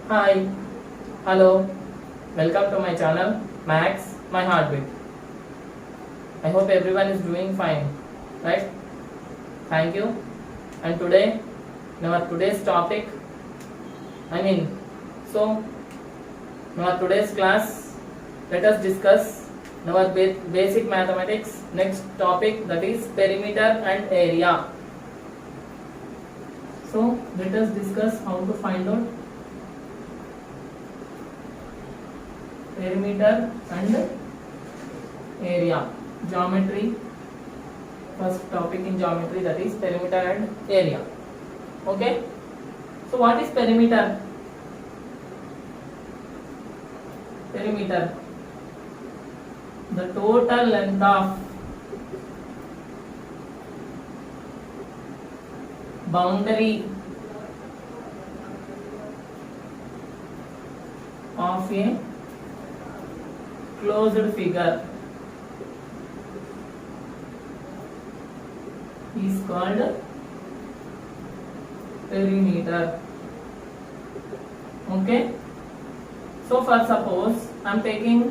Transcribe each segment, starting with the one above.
Hi, hello, welcome to my channel Max My Heartbeat. I hope everyone is doing fine, right? Thank you. And today, in our today's topic, I mean, so in our today's class, let us discuss our basic mathematics. Next topic, that is perimeter and area. So let us discuss how to find out perimeter and area. Geometry, first topic in geometry, that is perimeter and area. Okay, so what is perimeter? Perimeter, the total length of boundary of a closed figure is called perimeter. Okay, so for suppose I am taking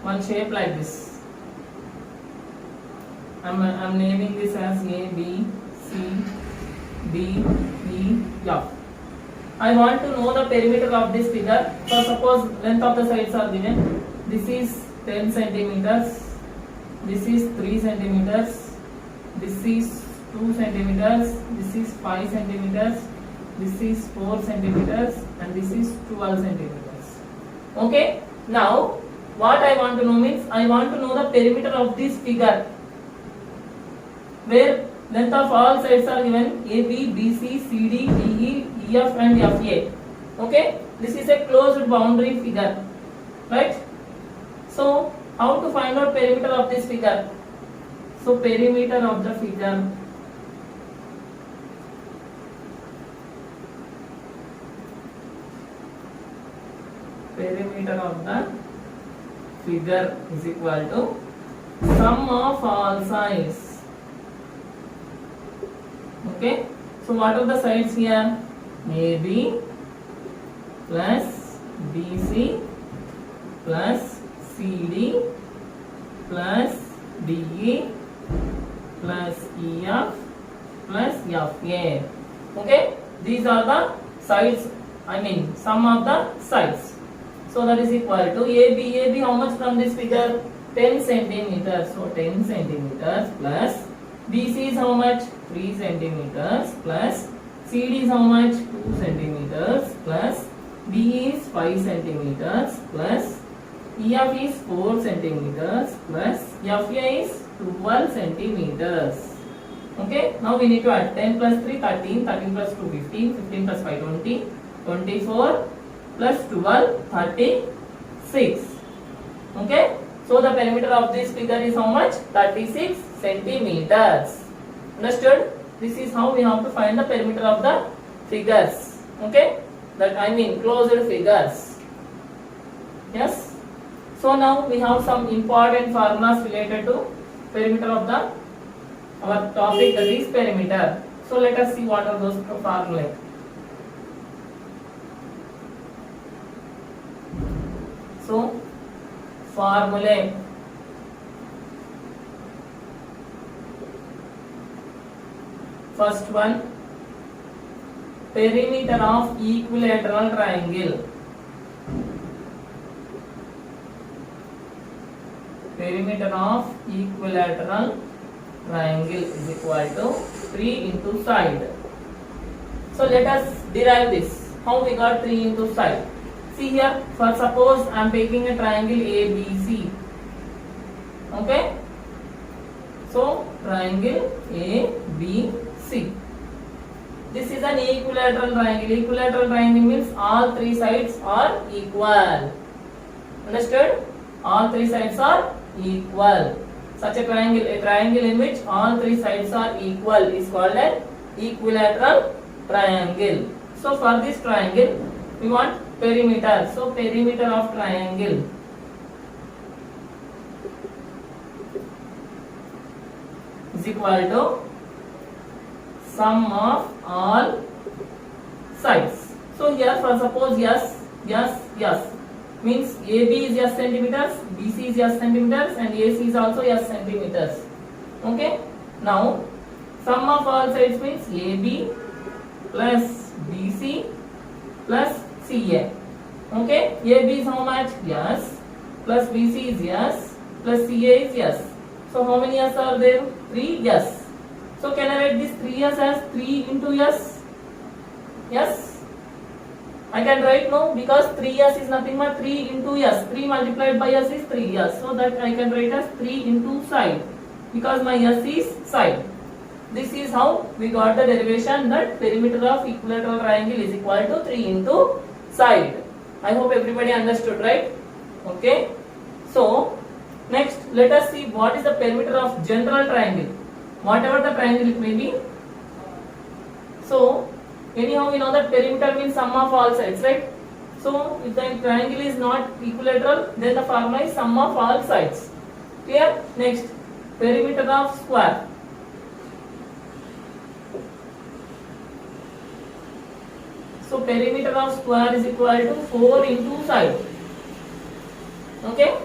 one shape like this. I am naming this as A, B, C, D, E, F. I want to know the perimeter of this figure. So suppose length of the sides are given. This is 10 centimeters. This is 3 centimeters. This is 2 centimeters. This is 5 centimeters. This is 4 centimeters. And this is 12 centimeters. Okay. Now, what I want to know means I want to know the perimeter of this figure, where length of all sides are given A, B, B, C, C, D, D, E, E, F and F, A. Okay, this is a closed boundary figure, right? So, how to find out perimeter of this figure? So, perimeter of the figure is equal to sum of all sides. Okay, so what are the sides here? AB plus BC plus CD plus DE plus EF plus FA. Okay, these are the sides, I mean sum of the sides. So that is equal to AB how much from this figure? 10 centimeters. So 10 centimeters plus BC is how much? 3 centimeters plus CD is how much? 2 centimeters plus DE is 5 centimeters plus EF is 4 centimeters plus FA is 12 centimeters. Okay, now we need to add 10 plus 3, 13, 13 plus 2, 15, 15 plus 5, 20, 24 plus 12, 36. Okay, so the perimeter of this figure is how much? 36 centimeters. Understood? This is how we have to find the perimeter of the figures. Okay, that I mean closed figures. Yes. So now we have some important formulas related to perimeter of the our topic, that is perimeter. So let us see what are those formulae. So formulae. First one, perimeter of equilateral triangle. Perimeter of equilateral triangle is equal to 3 into side. So let us derive this. How we got 3 into side? See here, for suppose I am taking a triangle ABC. Okay? So triangle ABC. This is an equilateral triangle. Equilateral triangle means all 3 sides are equal. Understood? All 3 sides are equal. Such a triangle in which all 3 sides are equal is called an equilateral triangle. So for this triangle, we want perimeter. So perimeter of triangle is equal to sum of all sides. So here for suppose yes means AB is yes centimeters, BC is yes centimeters and AC is also yes centimeters. Okay. Now sum of all sides means AB plus BC plus CA. Okay. AB is how much? Yes. Plus BC is yes. Plus CA is yes. So how many yes are there? 3 yes. So can I write this 3 yes as 3 into yes? Yes. I can write no, because 3s is nothing but 3 into s. 3 multiplied by s is 3s. So that I can write as 3 into side, because my s is side. This is how we got the derivation that perimeter of equilateral triangle is equal to 3 into side. I hope everybody understood, right? Okay. So next let us see what is the perimeter of general triangle. Whatever the triangle it may be. So anyhow we know that perimeter means sum of all sides, right? So if the triangle is not equilateral, then the formula is sum of all sides. Clear? Next, perimeter of square. So perimeter of square is equal to 4 into side. Okay?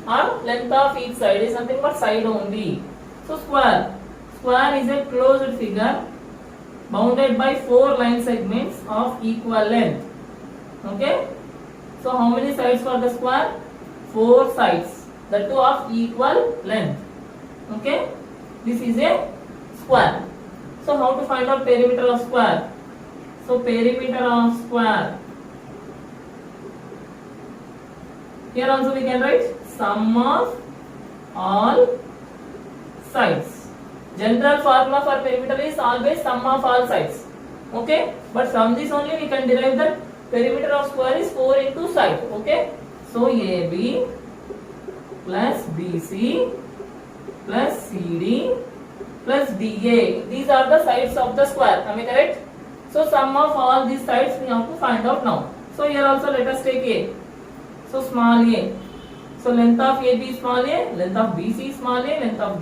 Or length of each side is nothing but side only. So square. Square is a closed figure bounded by 4 line segments of equal length. Okay? So how many sides for the square? 4 sides. The two of equal length. Okay? This is a square. So how to find out perimeter of square? So perimeter of square. Here also we can write sum of all sides. General formula for perimeter is always sum of all sides. Okay? But from this only we can derive that perimeter of square is 4 into side. Okay? So AB plus BC plus CD plus DA. These are the sides of the square. Am I correct? So sum of all these sides we have to find out now. So here also let us take A. So small a. So length of AB is small a, length of BC is small a, length of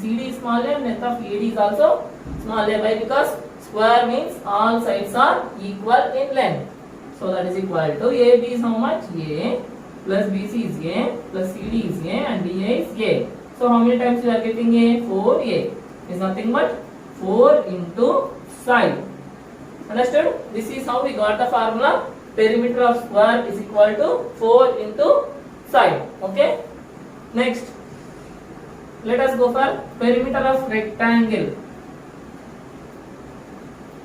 CD is small a, and length of AD is also small a. Why? Because square means all sides are equal in length. So that is equal to AB is how much? A plus BC is A plus CD is A and DA is A. So how many times you are getting A? 4A. Is nothing but 4 into side. Understood? This is how we got the formula. Perimeter of square is equal to 4 into side. Okay. Next, let us go for perimeter of rectangle.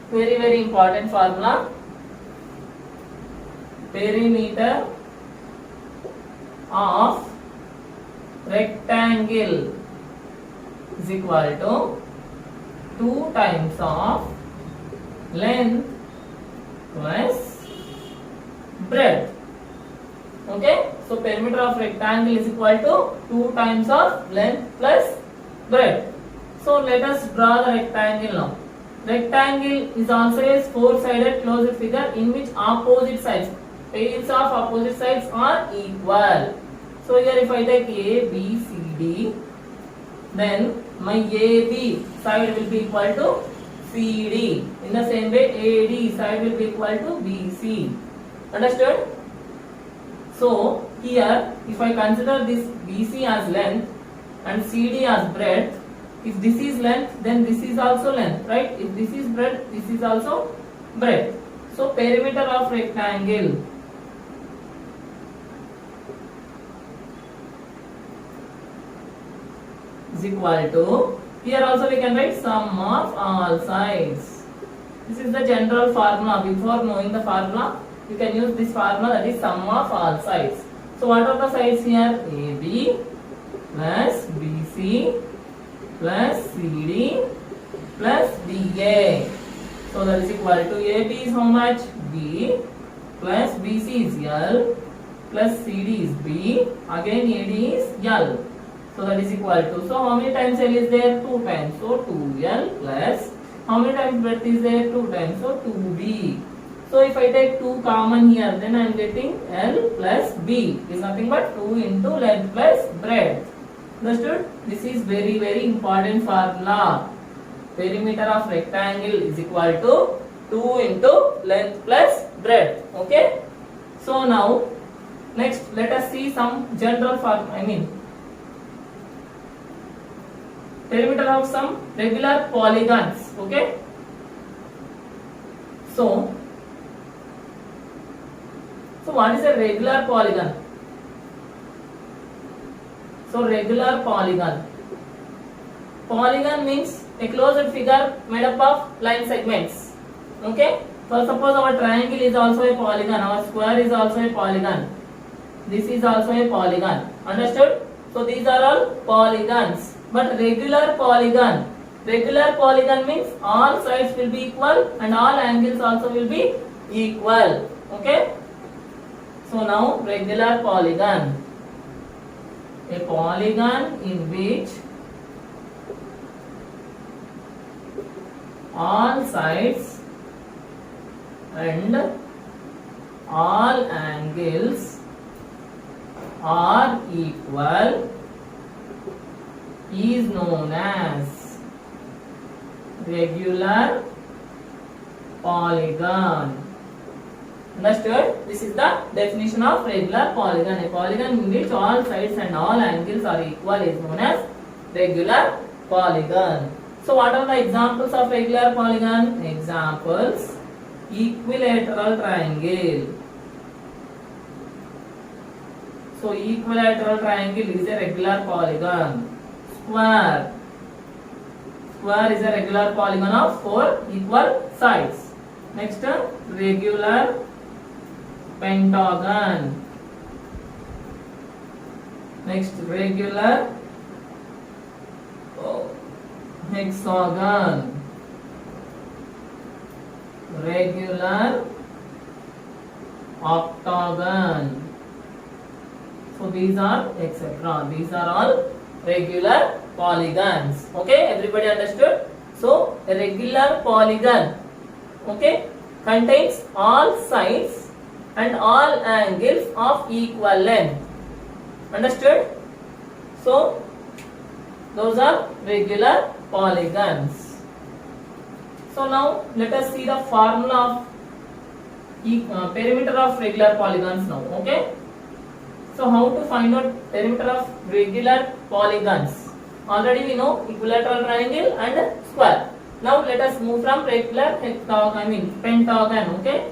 Very very important formula. Perimeter of rectangle is equal to 2 times of length plus breadth. Okay, so perimeter of rectangle is equal to 2 times of length plus breadth. So let us draw the rectangle now. Rectangle is also a 4-sided closed figure in which opposite sides, pairs of opposite sides are equal. So here if I take A, B, C, D, then my AB side will be equal to CD. In the same way, AD side will be equal to BC. Understood? So here, if I consider this BC as length and CD as breadth, if this is length, then this is also length, right? If this is breadth, this is also breadth. So perimeter of rectangle is equal to, here also we can write sum of all sides. This is the general formula. Before knowing the formula, you can use this formula, that is sum of all sides. So what are the sides here? AB plus BC plus CD plus DA. So that is equal to AB is how much? B plus BC is L plus CD is B, again AD is L. So that is equal to, so how many times L is there? 2 times. So 2L plus, how many times breadth is there? 2 times. So 2B. So if I take 2 common here, then I am getting L plus B is nothing but 2 into length plus breadth. Understood? This is very very important formula. Perimeter of rectangle is equal to 2 into length plus breadth. Okay. So now next let us see some general form. Perimeter of some regular polygons. Okay. So what is a regular polygon? So regular polygon. Polygon means a closed figure made up of line segments. Okay. So suppose our triangle is also a polygon, our square is also a polygon. This is also a polygon. Understood? So these are all polygons. But regular polygon means all sides will be equal and all angles also will be equal. Okay. So now regular polygon. A polygon in which all sides and all angles are equal is known as regular polygon. Understood? This is the definition of regular polygon. A polygon in which all sides and all angles are equal is known as regular polygon. So what are the examples of regular polygon? Examples: equilateral triangle. So equilateral triangle is a regular polygon. Square is a regular polygon of 4 equal sides. Next, regular pentagon. Next, regular hexagon. Regular octagon. So these are etc. These are all regular polygons. Okay, everybody understood? So a regular polygon, okay, contains all sides and all angles of equal length. Understood? So those are regular polygons. So now let us see the formula of perimeter of regular polygons now. Okay. So how to find out perimeter of regular polygons? Already we know equilateral triangle and square. Now let us move from regular pentagon. Okay.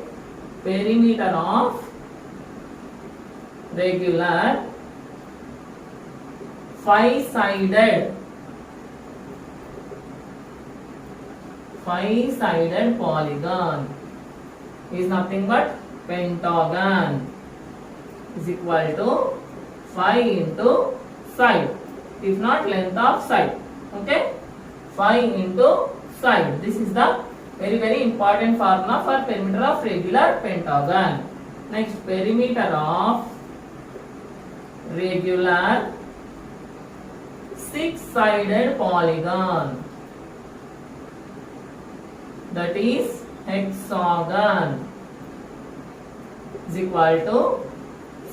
Perimeter of regular five-sided polygon is nothing but pentagon is equal to 5 into side, if not length of side. Okay, 5 into side. This is the very important formula for perimeter of regular pentagon. Next, perimeter of regular six-sided polygon, that is hexagon, is equal to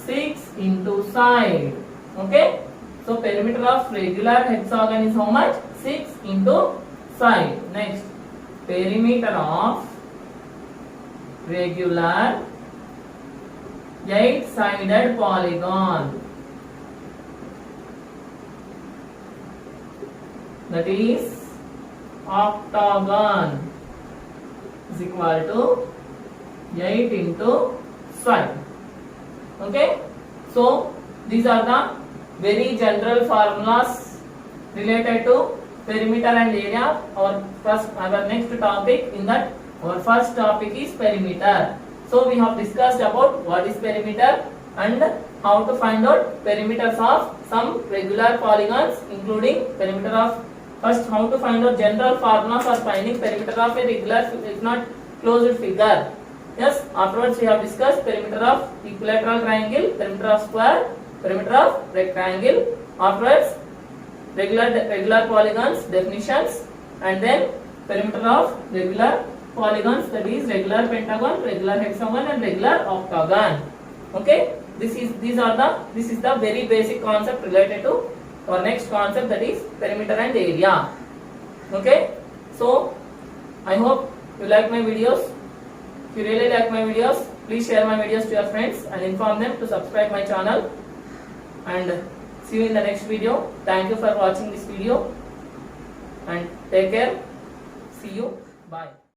6 into side. Okay, so perimeter of regular hexagon is how much? 6 into side. Next, perimeter of regular 8-sided polygon, that is octagon, is equal to 8 into side. Okay, so these are the very general formulas related to perimeter and area. Our next topic in that, our first topic is perimeter. So we have discussed about what is perimeter and how to find out perimeters of some regular polygons, including perimeter of, first how to find out general formula for finding perimeter of a regular if not closed figure. Yes, afterwards we have discussed perimeter of equilateral triangle, perimeter of square, perimeter of rectangle. Afterwards, regular polygons definitions, and then perimeter of regular polygons, that is regular pentagon, regular hexagon, and regular octagon. Okay, this is the very basic concept related to our next concept, that is perimeter and area. Okay, so I hope you like my videos. If you really like my videos, please share my videos to your friends and inform them to subscribe my channel. And see you in the next video. Thank you for watching this video and take care. See you. Bye.